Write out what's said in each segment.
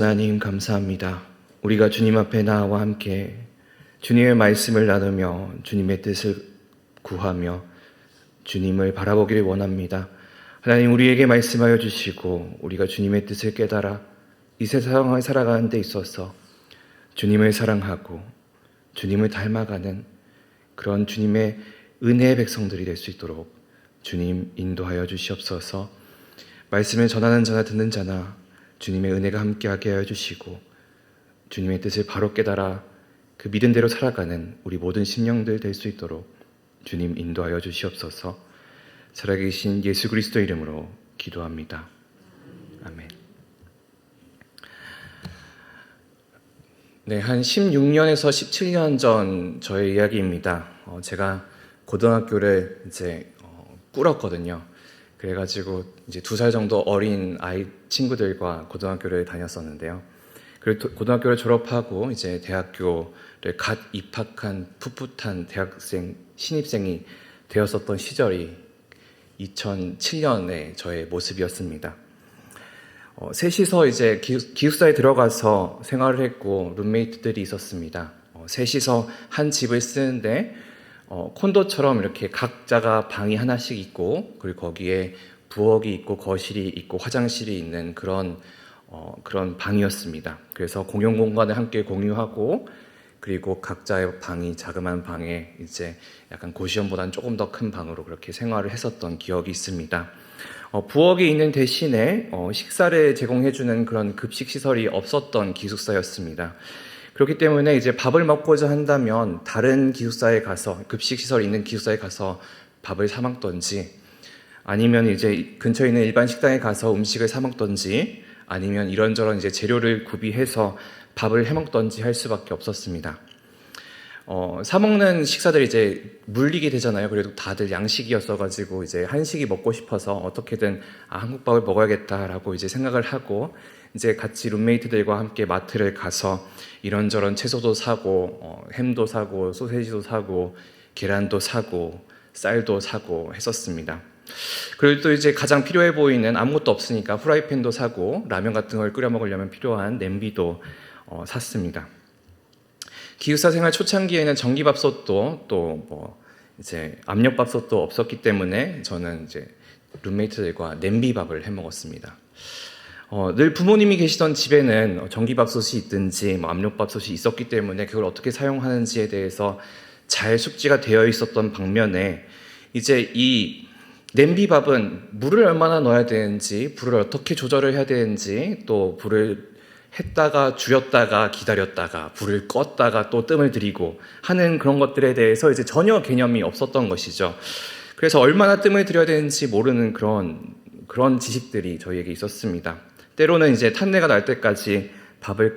하나님 감사합니다. 우리가 주님 앞에 나와 함께 주님의 말씀을 나누며 주님의 뜻을 구하며 주님을 바라보기를 원합니다. 하나님 우리에게 말씀하여 주시고 우리가 주님의 뜻을 깨달아 이 세상을 살아가는 데 있어서 주님을 사랑하고 주님을 닮아가는 그런 주님의 은혜의 백성들이 될 수 있도록 주님 인도하여 주시옵소서. 말씀을 전하는 자나 듣는 자나 주님의 은혜가 함께하게 하여 주시고 주님의 뜻을 바로 깨달아 그 믿음대로 살아가는 우리 모든 심령들 될 수 있도록 주님 인도하여 주시옵소서. 살아계신 예수 그리스도 이름으로 기도합니다. 아멘. 네, 한 16년에서 17년 전 저의 이야기입니다. 제가 고등학교를 이제 꾸렸거든요. 그래가지고 이제 2살 정도 어린 아이 친구들과 고등학교를 다녔었는데요. 그리고 고등학교를 졸업하고 이제 대학교를 갓 입학한 풋풋한 대학생 신입생이 되었었던 시절이 2007년의 저의 모습이었습니다. 셋이서 이제 기숙사에 들어가서 생활을 했고 룸메이트들이 있었습니다. 셋이서 한 집을 쓰는데 콘도처럼 이렇게 각자가 방이 하나씩 있고 그리고 거기에 부엌이 있고 거실이 있고 화장실이 있는 그런 방이었습니다. 그래서 공용 공간을 함께 공유하고 그리고 각자의 방이 자그마한 방에 이제 약간 고시원보다는 조금 더 큰 방으로 그렇게 생활을 했었던 기억이 있습니다. 부엌이 있는 대신에 식사를 제공해주는 그런 급식 시설이 없었던 기숙사였습니다. 그렇기 때문에 이제 밥을 먹고자 한다면 다른 기숙사에 가서 급식 시설이 있는 기숙사에 가서 밥을 사 먹던지 아니면 이제 근처에 있는 일반 식당에 가서 음식을 사 먹던지 아니면 이런저런 이제 재료를 구비해서 밥을 해 먹던지 할 수밖에 없었습니다. 사 먹는 식사들이 이제 물리게 되잖아요. 그래도 다들 양식이었어가지고 이제 한식이 먹고 싶어서 어떻게든 한국밥을 먹어야겠다라고 이제 생각을 하고 이제 같이 룸메이트들과 함께 마트를 가서 이런저런 채소도 사고 햄도 사고 소세지도 사고 계란도 사고 쌀도 사고 했었습니다. 그리고 또 이제 가장 필요해 보이는 아무것도 없으니까 후라이팬도 사고 라면 같은 걸 끓여 먹으려면 필요한 냄비도 샀습니다. 기숙사 생활 초창기에는 전기밥솥도 또 이제 압력밥솥도 없었기 때문에 저는 이제 룸메이트들과 냄비밥을 해 먹었습니다. 늘 부모님이 계시던 집에는 전기밥솥이 있든지 압력밥솥이 있었기 때문에 그걸 어떻게 사용하는지에 대해서 잘 숙지가 되어 있었던 반면에 이제 이 냄비밥은 물을 얼마나 넣어야 되는지, 불을 어떻게 조절을 해야 되는지, 또 불을 했다가 줄였다가 기다렸다가 불을 껐다가 또 뜸을 들이고 하는 그런 것들에 대해서 이제 전혀 개념이 없었던 것이죠. 그래서 얼마나 뜸을 들여야 되는지 모르는 그런 지식들이 저희에게 있었습니다. 때로는 이제 탄내가 날 때까지 밥을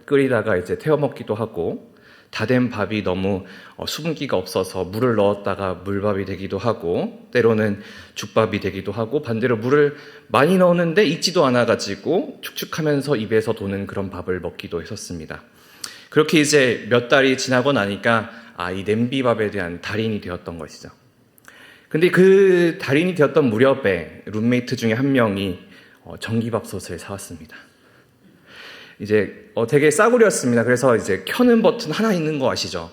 끓이다가 이제 태워 먹기도 하고 다 된 밥이 너무 수분기가 없어서 물을 넣었다가 물밥이 되기도 하고 때로는 죽밥이 되기도 하고 반대로 물을 많이 넣었는데 익지도 않아가지고 축축하면서 입에서 도는 그런 밥을 먹기도 했었습니다. 그렇게 이제 몇 달이 지나고 나니까 이 냄비밥에 대한 달인이 되었던 것이죠. 근데 그 달인이 되었던 무렵에 룸메이트 중에 한 명이 전기밥솥을 사왔습니다. 이제 되게 싸구려였습니다. 그래서 이제 켜는 버튼 하나 있는 거 아시죠?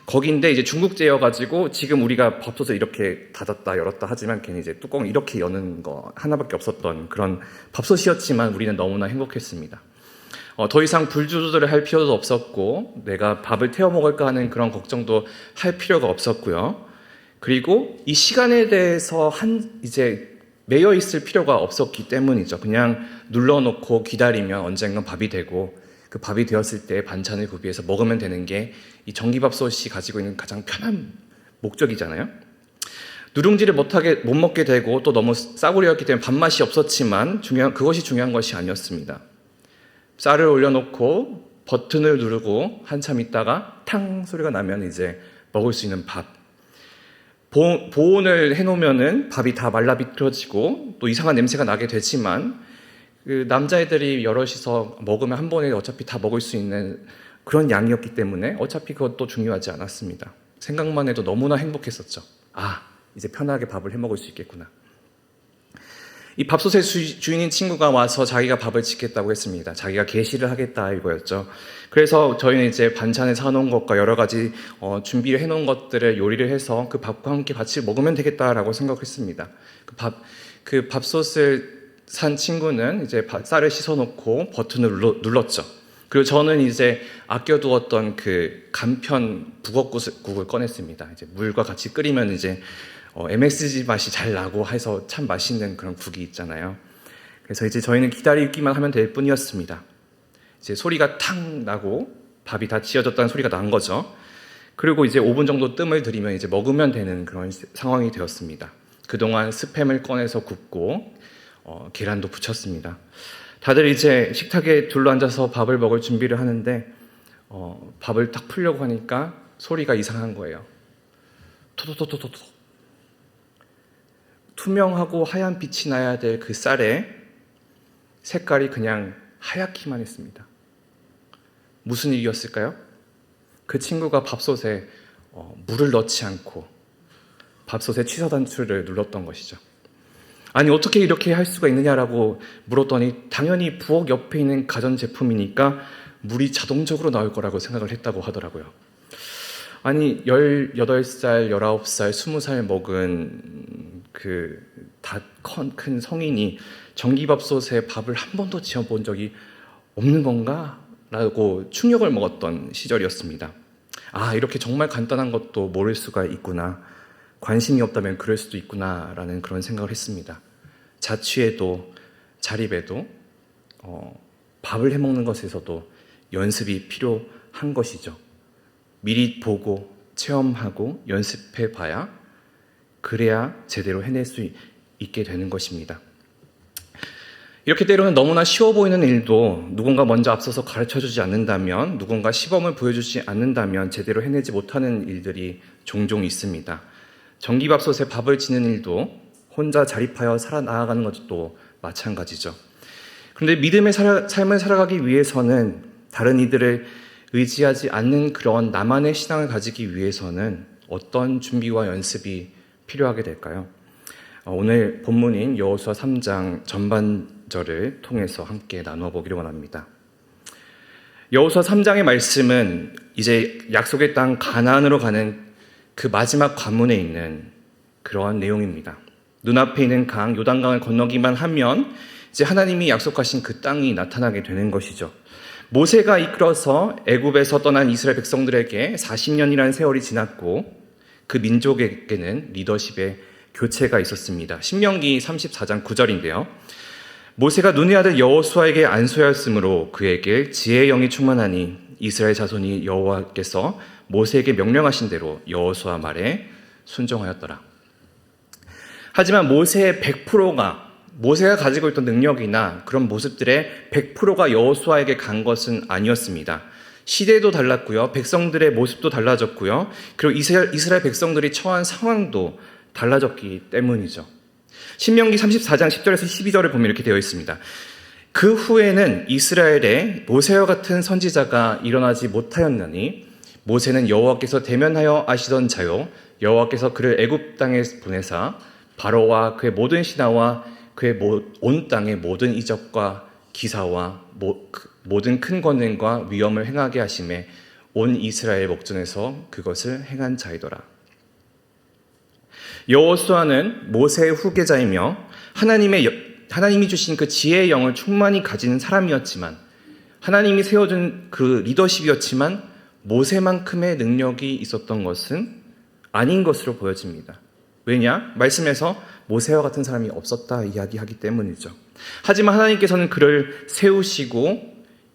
거기인데 이제 중국제여가지고 지금 우리가 밥솥을 이렇게 닫았다 열었다 하지만 걔는 이제 뚜껑을 이렇게 여는 거 하나밖에 없었던 그런 밥솥이었지만 우리는 너무나 행복했습니다. 더 이상 불 조절을 할 필요도 없었고 내가 밥을 태워 먹을까 하는 그런 걱정도 할 필요가 없었고요. 그리고 이 시간에 대해서 이제 매여 있을 필요가 없었기 때문이죠. 그냥 눌러놓고 기다리면 언젠간 밥이 되고 그 밥이 되었을 때 반찬을 구비해서 먹으면 되는 게 이 전기밥솥이 가지고 있는 가장 편한 목적이잖아요. 누룽지를 못 먹게 되고 또 너무 싸구려였기 때문에 밥맛이 없었지만 그것이 중요한 것이 아니었습니다. 쌀을 올려놓고 버튼을 누르고 한참 있다가 탕 소리가 나면 이제 먹을 수 있는 밥. 보온을 해놓으면은 밥이 다 말라 비틀어지고 또 이상한 냄새가 나게 되지만 그 남자애들이 여럿이서 먹으면 한 번에 어차피 다 먹을 수 있는 그런 양이었기 때문에 어차피 그것도 중요하지 않았습니다. 생각만 해도 너무나 행복했었죠. 이제 편하게 밥을 해 먹을 수 있겠구나. 이 밥솥의 주인인 친구가 와서 자기가 밥을 짓겠다고 했습니다. 자기가 계시를 하겠다 이거였죠. 그래서 저희는 이제 반찬에 사놓은 것과 여러 가지 준비를 해놓은 것들을 요리를 해서 그 밥과 함께 같이 먹으면 되겠다라고 생각했습니다. 그 밥솥을 산 친구는 이제 쌀을 씻어놓고 버튼을 눌렀죠. 그리고 저는 이제 아껴두었던 그 간편 북엇국을 꺼냈습니다. 이제 물과 같이 끓이면 이제 MSG 맛이 잘 나고 해서 참 맛있는 그런 국이 있잖아요. 그래서 이제 저희는 기다리기만 하면 될 뿐이었습니다. 이제 소리가 탕 나고 밥이 다 지어졌다는 소리가 난 거죠. 그리고 이제 5분 정도 뜸을 들이면 이제 먹으면 되는 그런 상황이 되었습니다. 그동안 스팸을 꺼내서 굽고 계란도 부쳤습니다. 다들 이제 식탁에 둘러앉아서 밥을 먹을 준비를 하는데 밥을 딱 풀려고 하니까 소리가 이상한 거예요. 토도토도토도. 투명하고 하얀 빛이 나야 될 그 쌀에 색깔이 그냥 하얗기만 했습니다. 무슨 일이었을까요? 그 친구가 밥솥에 물을 넣지 않고 밥솥에 취사 단추를 눌렀던 것이죠. 아니 어떻게 이렇게 할 수가 있느냐라고 물었더니 당연히 부엌 옆에 있는 가전제품이니까 물이 자동적으로 나올 거라고 생각을 했다고 하더라고요. 아니 18살, 19살, 20살 먹은 그 다 큰 성인이 전기밥솥에 밥을 한 번도 지어본 적이 없는 건가? 라고 충격을 먹었던 시절이었습니다. 아, 이렇게 정말 간단한 것도 모를 수가 있구나. 관심이 없다면 그럴 수도 있구나 라는 그런 생각을 했습니다. 자취에도 자립에도 밥을 해먹는 것에서도 연습이 필요한 것이죠. 미리 보고 체험하고 연습해 봐야 그래야 제대로 해낼 수 있게 되는 것입니다. 이렇게 때로는 너무나 쉬워 보이는 일도 누군가 먼저 앞서서 가르쳐주지 않는다면, 누군가 시범을 보여주지 않는다면 제대로 해내지 못하는 일들이 종종 있습니다. 전기밥솥에 밥을 짓는 일도 혼자 자립하여 살아나가는 것도 마찬가지죠. 그런데 믿음의 삶을 살아가기 위해서는 다른 이들을 의지하지 않는 그런 나만의 신앙을 가지기 위해서는 어떤 준비와 연습이 필요하게 될까요? 오늘 본문인 여호수아 3장 전반절을 통해서 함께 나누어 보기를 원합니다. 여호수아 3장의 말씀은 이제 약속의 땅 가나안으로 가는 그 마지막 관문에 있는 그러한 내용입니다. 눈앞에 있는 강 요단강을 건너기만 하면 이제 하나님이 약속하신 그 땅이 나타나게 되는 것이죠. 모세가 이끌어서 애굽에서 떠난 이스라엘 백성들에게 40년이라는 세월이 지났고 그 민족에게는 리더십의 교체가 있었습니다. 신명기 34장 9절인데요. 모세가 눈의 아들 여호수아에게 안수하였으므로 그에게 지혜의 영이 충만하니 이스라엘 자손이 여호와께서 모세에게 명령하신 대로 여호수아 말에 순종하였더라. 하지만 모세의 100%가 모세가 가지고 있던 능력이나 그런 모습들의 100%가 여호수아에게 간 것은 아니었습니다. 시대도 달랐고요. 백성들의 모습도 달라졌고요. 그리고 이스라엘 백성들이 처한 상황도 달라졌기 때문이죠. 신명기 34장 10절에서 12절을 보면 이렇게 되어 있습니다. 그 후에는 이스라엘에 모세와 같은 선지자가 일어나지 못하였나니 모세는 여호와께서 대면하여 아시던 자요 여호와께서 그를 애굽 땅에 보내사 바로와 그의 모든 신하와 그의 온 땅의 모든 이적과 기사와 모든 큰 권능과 위엄을 행하게 하심에 온 이스라엘 목전에서 그것을 행한 자이더라. 여호수아는 모세의 후계자이며 하나님이 주신 그 지혜의 영을 충만히 가진 사람이었지만 하나님이 세워준 그 리더십이었지만 모세만큼의 능력이 있었던 것은 아닌 것으로 보여집니다. 왜냐? 말씀에서 모세와 같은 사람이 없었다 이야기하기 때문이죠. 하지만 하나님께서는 그를 세우시고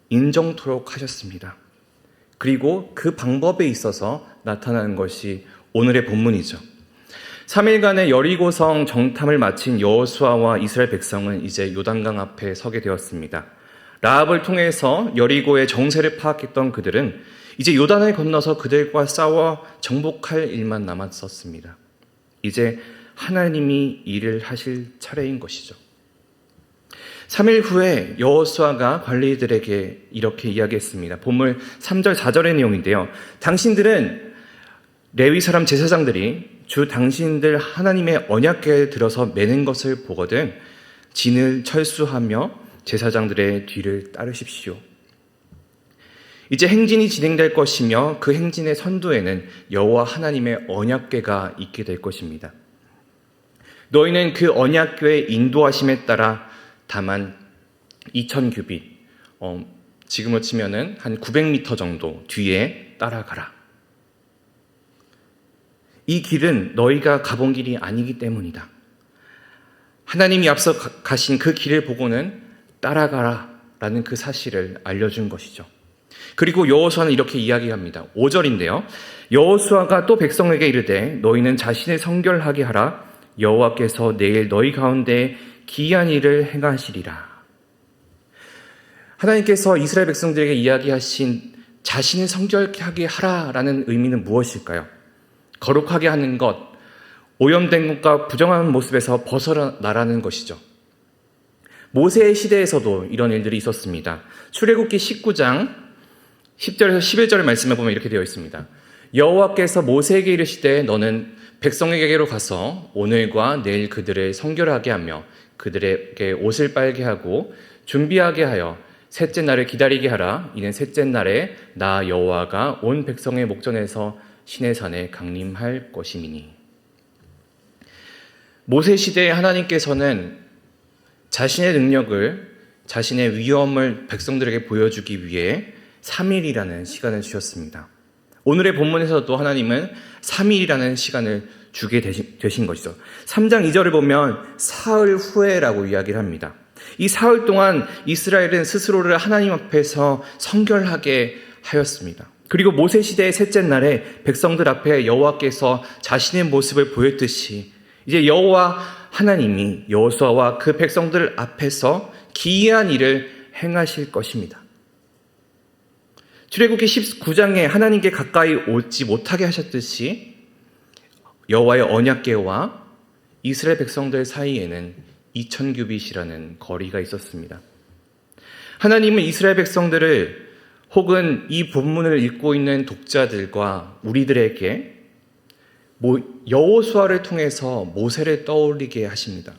인정토록 하셨습니다. 그리고 그 방법에 있어서 나타나는 것이 오늘의 본문이죠. 3일간의 여리고성 정탐을 마친 여호수아와 이스라엘 백성은 이제 요단강 앞에 서게 되었습니다. 라합을 통해서 여리고의 정세를 파악했던 그들은 이제 요단을 건너서 그들과 싸워 정복할 일만 남았었습니다. 이제 하나님이 일을 하실 차례인 것이죠. 3일 후에 여호수아가 관리들에게 이렇게 이야기했습니다. 본문 3절 4절의 내용인데요. 당신들은 레위 사람 제사장들이 주 당신들 하나님의 언약궤에 들어서 매는 것을 보거든 진을 철수하며 제사장들의 뒤를 따르십시오. 이제 행진이 진행될 것이며 그 행진의 선두에는 여호와 하나님의 언약궤가 있게 될 것입니다. 너희는 그 언약궤의 인도하심에 따라 다만 2000규빗, 지금으로 치면은 한 900m 정도 뒤에 따라가라. 이 길은 너희가 가본 길이 아니기 때문이다. 하나님이 앞서 가신 그 길을 보고는 따라가라 라는 그 사실을 알려준 것이죠. 그리고 여호수아는 이렇게 이야기합니다. 5절인데요. 여호수아가 또 백성에게 이르되 너희는 자신을 성결하게 하라. 여호와께서 내일 너희 가운데 기이한 일을 행하시리라. 하나님께서 이스라엘 백성들에게 이야기하신 자신을 성결하게 하라라는 의미는 무엇일까요? 거룩하게 하는 것, 오염된 것과 부정한 모습에서 벗어나라는 것이죠. 모세의 시대에서도 이런 일들이 있었습니다. 출애굽기 19장 10절에서 11절의 말씀에 보면 이렇게 되어 있습니다. 여호와께서 모세에게 이르시되 너는 백성에게로 가서 오늘과 내일 그들을 성결하게 하며 그들에게 옷을 빨게 하고 준비하게 하여 셋째 날을 기다리게 하라. 이는 셋째 날에 나 여호와가 온 백성의 목전에서 시내산에 강림할 것임이니. 모세 시대에 하나님께서는 자신의 능력을, 자신의 위엄을 백성들에게 보여주기 위해 3일이라는 시간을 주셨습니다. 오늘의 본문에서도 하나님은 3일이라는 시간을 주게 되신 것이죠. 3장 2절을 보면 사흘 후에라고 이야기를 합니다. 이 사흘 동안 이스라엘은 스스로를 하나님 앞에서 성결하게 하였습니다. 그리고 모세 시대의 셋째 날에 백성들 앞에 여호와께서 자신의 모습을 보였듯이 이제 여호와 하나님이 여호수아와 그 백성들 앞에서 기이한 일을 행하실 것입니다. 출애굽기 19장에 하나님께 가까이 오지 못하게 하셨듯이 여호와의 언약궤와 이스라엘 백성들 사이에는 2000규빗이라는 거리가 있었습니다. 하나님은 이스라엘 백성들을 혹은 이 본문을 읽고 있는 독자들과 우리들에게 여호수아를 통해서 모세를 떠올리게 하십니다.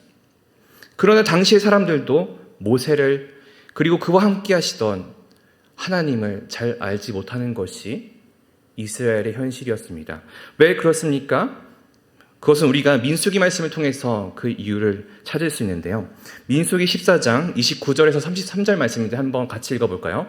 그러나 당시의 사람들도 모세를 그리고 그와 함께 하시던 하나님을 잘 알지 못하는 것이 이스라엘의 현실이었습니다. 왜 그렇습니까? 그것은 우리가 민수기 말씀을 통해서 그 이유를 찾을 수 있는데요. 민수기 14장 29절에서 33절 말씀인데 한번 같이 읽어볼까요?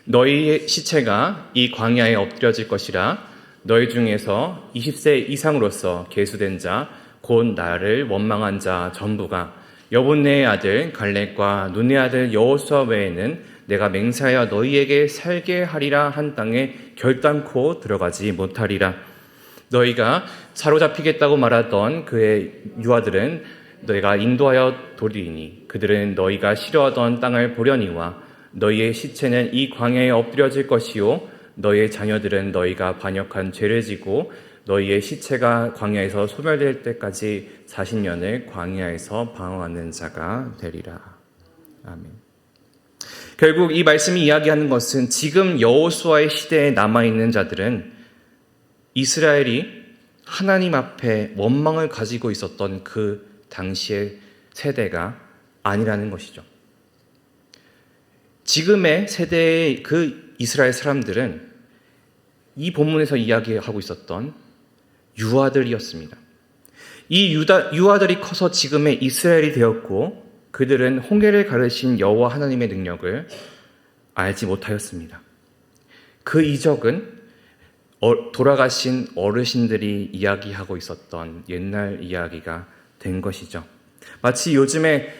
너희의 시체가 이 광야에 엎드려질 것이라. 너희 중에서 20세 이상으로서 계수된 자, 곧 나를 원망한 자 전부가 여분네의 아들 갈렙과 눈의 아들 여호수아 외에는 내가 맹세하여 너희에게 살게 하리라 한 땅에 결단코 들어가지 못하리라. 너희가 사로잡히겠다고 말하던 그의 유아들은 너희가 인도하여 도리니 그들은 너희가 싫어하던 땅을 보려니와 너희의 시체는 이 광야에 엎드려질 것이요 너희의 자녀들은 너희가 반역한 죄를 지고 너희의 시체가 광야에서 소멸될 때까지 40년을 광야에서 방황하는 자가 되리라. 아멘. 결국 이 말씀이 이야기하는 것은 지금 여호수아의 시대에 남아있는 자들은 이스라엘이 하나님 앞에 원망을 가지고 있었던 그 당시의 세대가 아니라는 것이죠. 지금의 세대의 그 이스라엘 사람들은 이 본문에서 이야기하고 있었던 유아들이었습니다. 이 유아들이 커서 지금의 이스라엘이 되었고 그들은 홍해를 가르신 여호와 하나님의 능력을 알지 못하였습니다. 그 이적은 돌아가신 어르신들이 이야기하고 있었던 옛날 이야기가 된 것이죠. 마치 요즘에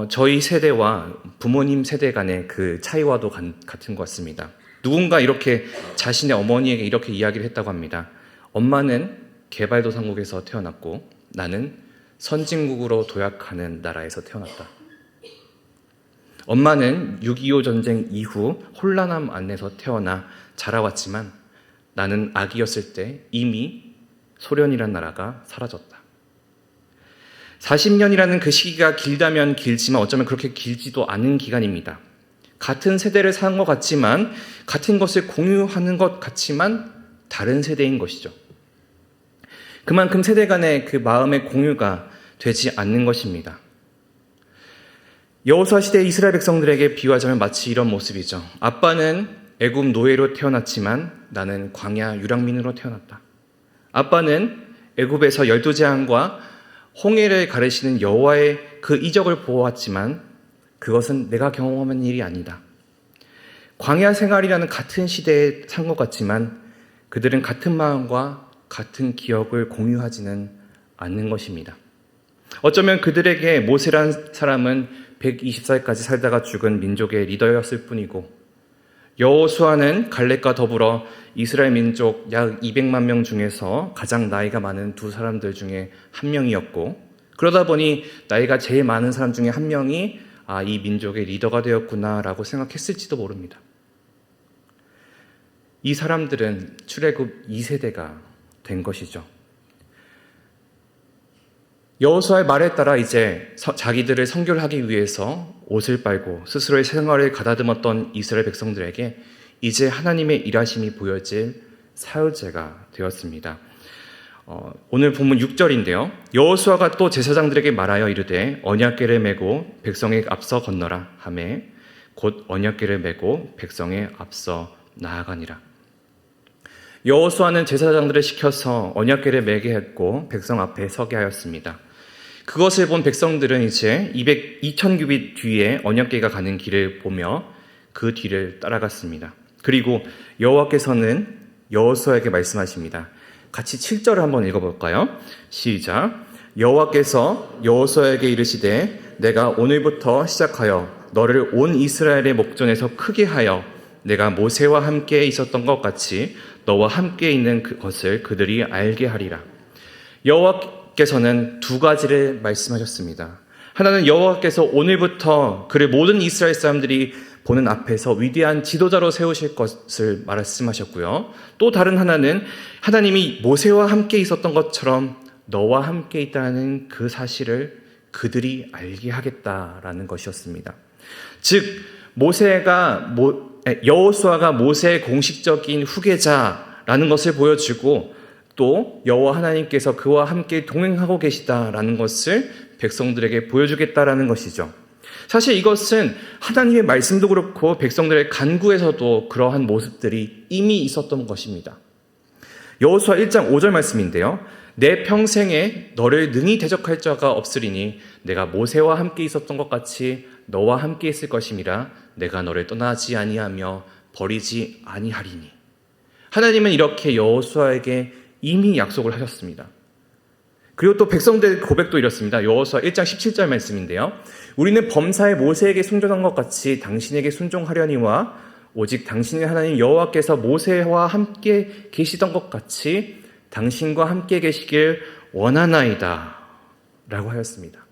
저희 세대와 부모님 세대 간의 그 차이와도 같은 것 같습니다. 누군가 이렇게 자신의 어머니에게 이렇게 이야기를 했다고 합니다. 엄마는 개발도상국에서 태어났고 나는 선진국으로 도약하는 나라에서 태어났다. 엄마는 6.25 전쟁 이후 혼란함 안에서 태어나 자라왔지만 나는 아기였을 때 이미 소련이란 나라가 사라졌다. 40년이라는 그 시기가 길다면 길지만 어쩌면 그렇게 길지도 않은 기간입니다. 같은 세대를 사는 것 같지만 같은 것을 공유하는 것 같지만 다른 세대인 것이죠. 그만큼 세대 간의 그 마음의 공유가 되지 않는 것입니다. 여호수아 시대 이스라엘 백성들에게 비유하자면 마치 이런 모습이죠. 아빠는 애굽 노예로 태어났지만 나는 광야 유랑민으로 태어났다. 아빠는 애굽에서 12재앙과 홍해를 가르시는 여호와의 그 이적을 보았지만 그것은 내가 경험한 일이 아니다. 광야 생활이라는 같은 시대에 산 것 같지만 그들은 같은 마음과 같은 기억을 공유하지는 않는 것입니다. 어쩌면 그들에게 모세란 사람은 120살까지 살다가 죽은 민족의 리더였을 뿐이고 여호수아는 갈렙과 더불어 이스라엘 민족 약 200만 명 중에서 가장 나이가 많은 두 사람들 중에 한 명이었고 그러다 보니 나이가 제일 많은 사람 중에 한 명이 이 민족의 리더가 되었구나라고 생각했을지도 모릅니다. 이 사람들은 출애굽 2세대가 된 것이죠. 여호수아의 말에 따라 이제 자기들을 선교하기 위해서 옷을 빨고 스스로의 생활을 가다듬었던 이스라엘 백성들에게 이제 하나님의 일하심이 보여질 사흘째가 되었습니다. 오늘 본문 6절인데요. 여호수아가 또 제사장들에게 말하여 이르되 언약궤를 메고 백성에 앞서 건너라 하매 곧 언약궤를 메고 백성에 앞서 나아가니라. 여호수아는 제사장들을 시켜서 언약궤를 메게 했고 백성 앞에 서게 하였습니다. 그것을 본 백성들은 이제 2000규빗 뒤에 언약궤가 가는 길을 보며 그 뒤를 따라갔습니다. 그리고 여호와께서는 여호수아에게 말씀하십니다. 같이 7절을 한번 읽어볼까요? 시작. 여호와께서 여호수아에게 이르시되 내가 오늘부터 시작하여 너를 온 이스라엘의 목전에서 크게 하여 내가 모세와 함께 있었던 것 같이 너와 함께 있는 것을 그들이 알게 하리라. 여호와께서는 두 가지를 말씀하셨습니다. 하나는 여호와께서 오늘부터 그를 모든 이스라엘 사람들이 보는 앞에서 위대한 지도자로 세우실 것을 말씀하셨고요. 또 다른 하나는 하나님이 모세와 함께 있었던 것처럼 너와 함께 있다는 그 사실을 그들이 알게 하겠다라는 것이었습니다. 즉 여호수아가 모세의 공식적인 후계자라는 것을 보여주고 또 여호와 하나님께서 그와 함께 동행하고 계시다라는 것을 백성들에게 보여주겠다라는 것이죠. 사실 이것은 하나님의 말씀도 그렇고 백성들의 간구에서도 그러한 모습들이 이미 있었던 것입니다. 여호수아 1장 5절 말씀인데요. 내 평생에 너를 능히 대적할 자가 없으리니 내가 모세와 함께 있었던 것 같이 너와 함께 있을 것임이라 내가 너를 떠나지 아니하며 버리지 아니하리니. 하나님은 이렇게 여호수아에게 이미 약속을 하셨습니다. 그리고 또 백성들의 고백도 이렇습니다. 여호수아 1장 17절 말씀인데요. 우리는 범사에 모세에게 순종한 것 같이 당신에게 순종하려니와 오직 당신의 하나님 여호와께서 모세와 함께 계시던 것 같이 당신과 함께 계시길 원하나이다 라고 하였습니다.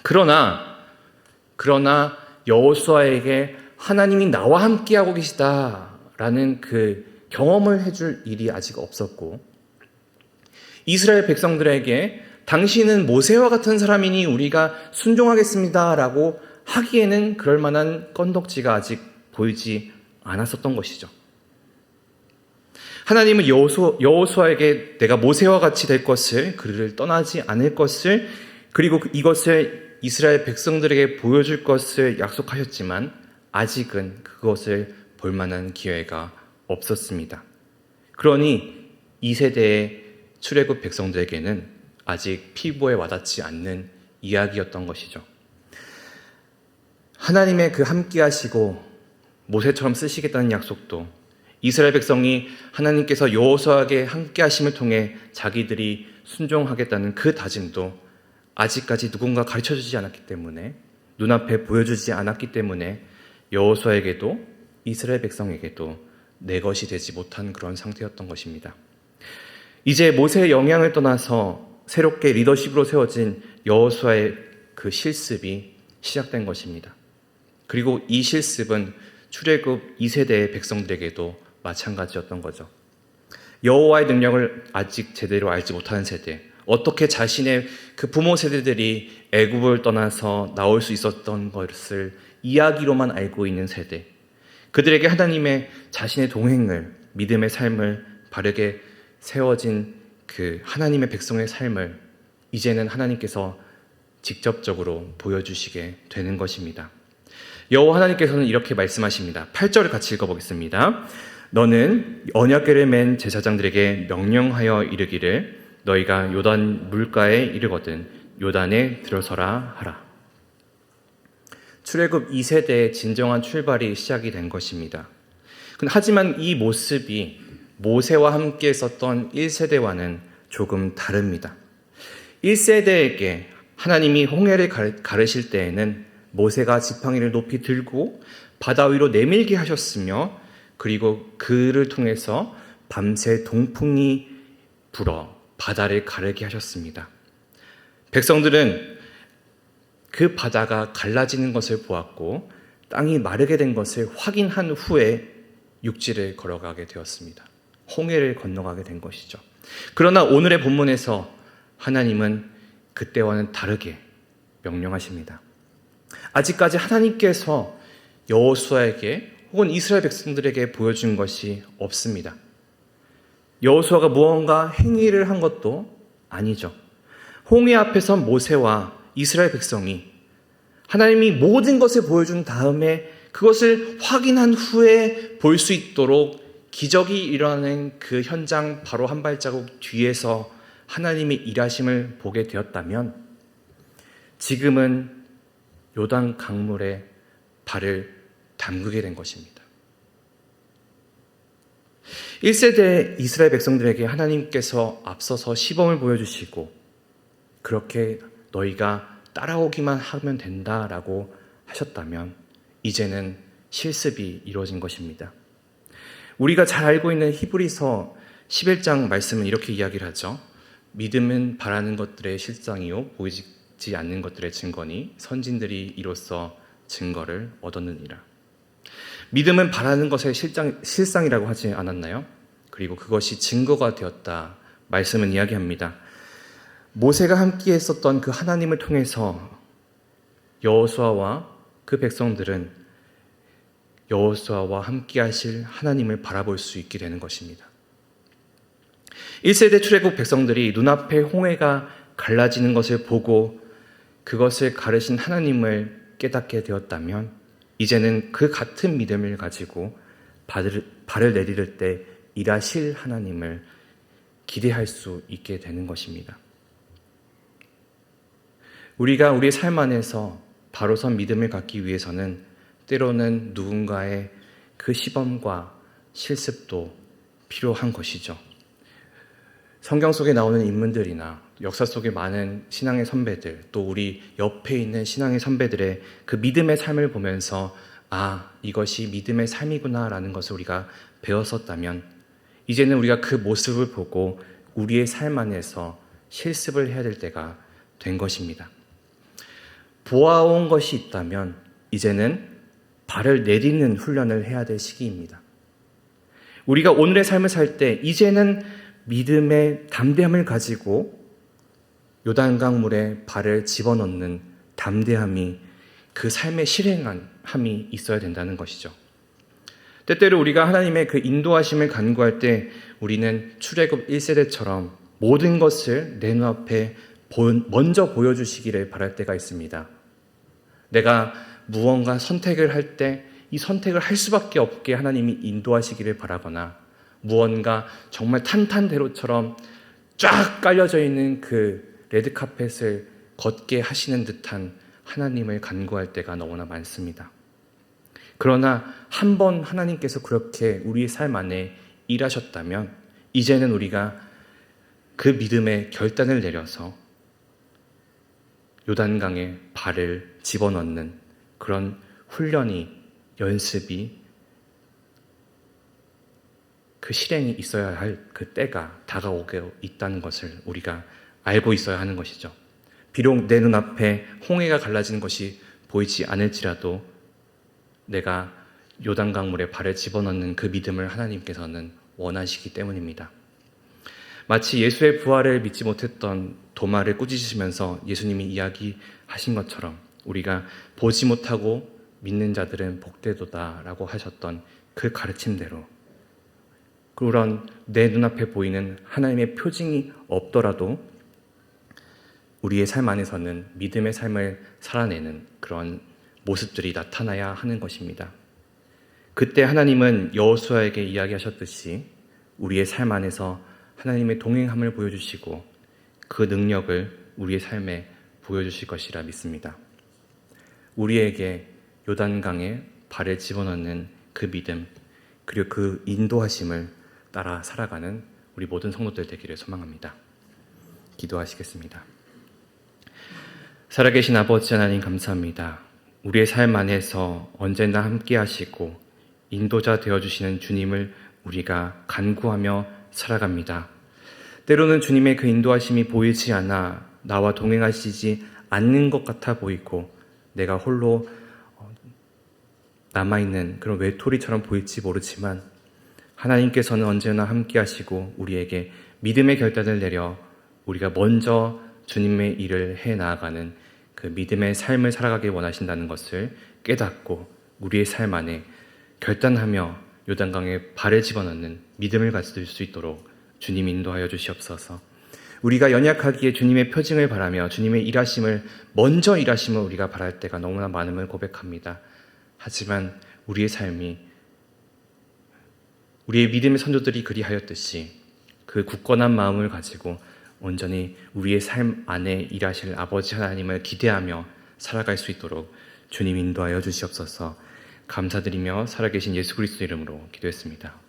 그러나 여호수아에게 하나님이 나와 함께하고 계시다라는 그 경험을 해줄 일이 아직 없었고 이스라엘 백성들에게 당신은 모세와 같은 사람이니 우리가 순종하겠습니다라고 하기에는 그럴 만한 건덕지가 아직 보이지 않았었던 것이죠. 하나님은 여호수아에게 내가 모세와 같이 될 것을 그를 떠나지 않을 것을 그리고 이것을 이스라엘 백성들에게 보여줄 것을 약속하셨지만 아직은 그것을 볼 만한 기회가 없었습니다. 그러니 2세대의 출애굽 백성들에게는 아직 피부에 와닿지 않는 이야기였던 것이죠. 하나님의 그 함께 하시고 모세처럼 쓰시겠다는 약속도 이스라엘 백성이 하나님께서 여호수아에게 함께 하심을 통해 자기들이 순종하겠다는 그 다짐도 아직까지 누군가 가르쳐주지 않았기 때문에 눈앞에 보여주지 않았기 때문에 여호수아에게도 이스라엘 백성에게도 내 것이 되지 못한 그런 상태였던 것입니다. 이제 모세의 영향을 떠나서 새롭게 리더십으로 세워진 여호수아의 그 실습이 시작된 것입니다. 그리고 이 실습은 출애굽 2세대의 백성들에게도 마찬가지였던 거죠. 여호와의 능력을 아직 제대로 알지 못하는 세대, 어떻게 자신의 그 부모 세대들이 애굽을 떠나서 나올 수 있었던 것을 이야기로만 알고 있는 세대, 그들에게 하나님의 자신의 동행을, 믿음의 삶을 바르게 세워진 그 하나님의 백성의 삶을 이제는 하나님께서 직접적으로 보여주시게 되는 것입니다. 여호와 하나님께서는 이렇게 말씀하십니다. 8절을 같이 읽어보겠습니다. 너는 언약궤를 맨 제사장들에게 명령하여 이르기를 너희가 요단 물가에 이르거든 요단에 들어서라 하라. 출애굽 2세대의 진정한 출발이 시작이 된 것입니다. 하지만 이 모습이 모세와 함께 있었던 1세대와는 조금 다릅니다. 1세대에게 하나님이 홍해를 가르실 때에는 모세가 지팡이를 높이 들고 바다 위로 내밀게 하셨으며 그리고 그를 통해서 밤새 동풍이 불어 바다를 가르게 하셨습니다. 백성들은 그 바다가 갈라지는 것을 보았고 땅이 마르게 된 것을 확인한 후에 육지를 걸어가게 되었습니다. 홍해를 건너가게 된 것이죠. 그러나 오늘의 본문에서 하나님은 그때와는 다르게 명령하십니다. 아직까지 하나님께서 여호수아에게 혹은 이스라엘 백성들에게 보여준 것이 없습니다. 여호수아가 무언가 행위를 한 것도 아니죠. 홍해 앞에서 모세와 이스라엘 백성이 하나님이 모든 것을 보여준 다음에 그것을 확인한 후에 볼 수 있도록 기적이 일어나는 그 현장 바로 한 발자국 뒤에서 하나님의 일하심을 보게 되었다면 지금은 요단 강물에 발을 담그게 된 것입니다. 1세대 이스라엘 백성들에게 하나님께서 앞서서 시범을 보여주시고 그렇게 너희가 따라오기만 하면 된다라고 하셨다면 이제는 실습이 이루어진 것입니다. 우리가 잘 알고 있는 히브리서 11장 말씀은 이렇게 이야기를 하죠. 믿음은 바라는 것들의 실상이요 보이지 않는 것들의 증거니 선진들이 이로써 증거를 얻었느니라. 믿음은 바라는 것의 실상이라고 하지 않았나요? 그리고 그것이 증거가 되었다. 말씀은 이야기합니다. 모세가 함께 했었던 그 하나님을 통해서 여호수아와 그 백성들은 여호수아와 함께 하실 하나님을 바라볼 수 있게 되는 것입니다. 1세대 출애굽 백성들이 눈앞에 홍해가 갈라지는 것을 보고 그것을 가르신 하나님을 깨닫게 되었다면 이제는 그 같은 믿음을 가지고 발을 내디딜 때 일하실 하나님을 기대할 수 있게 되는 것입니다. 우리가 우리의 삶 안에서 바로 선 믿음을 갖기 위해서는 때로는 누군가의 그 시범과 실습도 필요한 것이죠. 성경 속에 나오는 인물들이나 역사 속에 많은 신앙의 선배들, 또 우리 옆에 있는 신앙의 선배들의 그 믿음의 삶을 보면서 이것이 믿음의 삶이구나라는 것을 우리가 배웠었다면 이제는 우리가 그 모습을 보고 우리의 삶 안에서 실습을 해야 될 때가 된 것입니다. 보아온 것이 있다면 이제는 발을 내딛는 훈련을 해야 될 시기입니다. 우리가 오늘의 삶을 살 때 이제는 믿음의 담대함을 가지고 요단강물에 발을 집어넣는 담대함이 그 삶의 실행함이 있어야 된다는 것이죠. 때때로 우리가 하나님의 그 인도하심을 간구할 때 우리는 출애굽 1세대처럼 모든 것을 내 눈앞에 먼저 보여주시기를 바랄 때가 있습니다. 내가 무언가 선택을 할 때 이 선택을 할 수밖에 없게 하나님이 인도하시기를 바라거나 무언가 정말 탄탄대로처럼 쫙 깔려져 있는 그 레드카펫을 걷게 하시는 듯한 하나님을 간구할 때가 너무나 많습니다. 그러나 한 번 하나님께서 그렇게 우리의 삶 안에 일하셨다면 이제는 우리가 그 믿음의 결단을 내려서 요단강에 발을 집어넣는 그런 훈련이, 연습이, 그 실행이 있어야 할 그 때가 다가오게 있다는 것을 우리가 알고 있어야 하는 것이죠. 비록 내 눈앞에 홍해가 갈라지는 것이 보이지 않을지라도 내가 요단강물에 발을 집어넣는 그 믿음을 하나님께서는 원하시기 때문입니다. 마치 예수의 부활을 믿지 못했던 도마를 꾸짖으시면서 예수님이 이야기하신 것처럼 우리가 보지 못하고 믿는 자들은 복되도다라고 하셨던 그 가르침대로 그런 내 눈앞에 보이는 하나님의 표징이 없더라도 우리의 삶 안에서는 믿음의 삶을 살아내는 그런 모습들이 나타나야 하는 것입니다. 그때 하나님은 여호수아에게 이야기하셨듯이 우리의 삶 안에서 하나님의 동행함을 보여주시고 그 능력을 우리의 삶에 보여주실 것이라 믿습니다. 우리에게 요단강에 발을 집어넣는 그 믿음, 그리고 그 인도하심을 따라 살아가는 우리 모든 성도들 되기를 소망합니다. 기도하시겠습니다. 살아계신 아버지 하나님 감사합니다. 우리의 삶 안에서 언제나 함께 하시고 인도자 되어주시는 주님을 우리가 간구하며 살아갑니다. 때로는 주님의 그 인도하심이 보이지 않아 나와 동행하시지 않는 것 같아 보이고 내가 홀로 남아있는 그런 외톨이처럼 보일지 모르지만 하나님께서는 언제나 함께 하시고 우리에게 믿음의 결단을 내려 우리가 먼저 주님의 일을 해 나아가는 그 믿음의 삶을 살아가길 원하신다는 것을 깨닫고 우리의 삶 안에 결단하며 요단강에 발을 집어넣는 믿음을 가질 수 있도록 주님 인도하여 주시옵소서. 우리가 연약하기에 주님의 표징을 바라며 주님의 먼저 일하심을 우리가 바랄 때가 너무나 많음을 고백합니다. 하지만 우리의 삶이 우리의 믿음의 선조들이 그리하였듯이 그 굳건한 마음을 가지고 온전히 우리의 삶 안에 일하실 아버지 하나님을 기대하며 살아갈 수 있도록 주님 인도하여 주시옵소서. 감사드리며 살아계신 예수 그리스도 이름으로 기도했습니다.